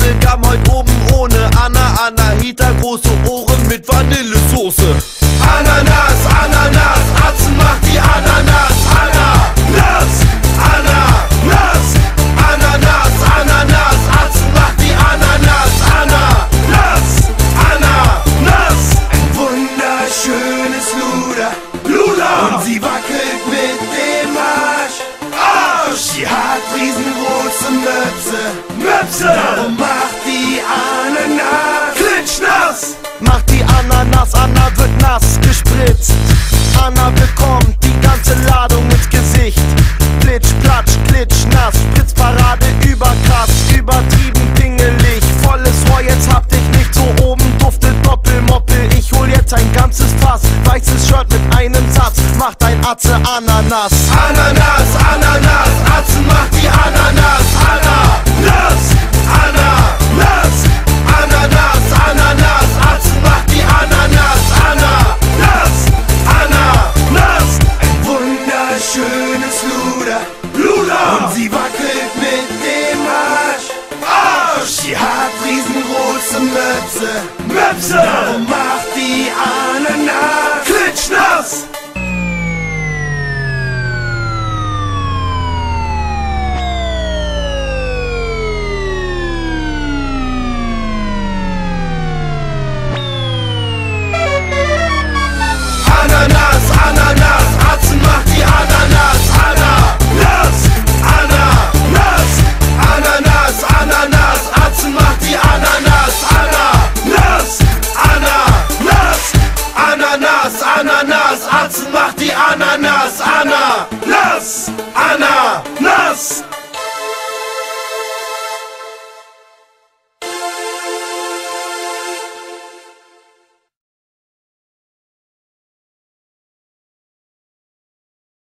Bubblegum heute oben ohne Anahita, große Ohren mit Vanillesoße. Ananas, Ananas, Atzen macht die Ananas. Ananas, Ananas, Ananas, Ananas, Atzen macht die Ananas. Ananas, Ananas. Ein wunderschönes Luder. Und sie wackelt mit dem Arsch. Sie hat riesengroße Möpse. Darum macht die Ananas klitschnass. Macht die Ananas, Anna wird nass gespritzt. Anna bekommt die ganze Ladung ins Gesicht. Plitsch, platsch, klitsch, nass. Spritzparade überkrass, übertrieben pingelig. Volles Rohr, jetzt habt ich nicht so oben. Duftet Doppelmoppel, ich hol jetzt ein ganzes Fass. Weißes Shirt mit einem Satz, macht ein Atze Ananas. Ananas, Ananas, Atzen macht die Ananas. Ananas, Ananas, Ananas, Ananas, Atzen macht die Ananas. Ananas, Ananas. Ein wunderschönes Luder. Und sie wackelt mit dem Arsch. Sie hat riesengroße Möpse. Darum macht die Ananas klitschnass. Ananas, Ananas, Atzen macht die Ananas. Ananas, Ananas, Ananas, Ananas, Atzen macht die Ananas. Ananas, Ananas, Ananas, Ananas, Atzen macht die Ananas. Ananas, Ananas.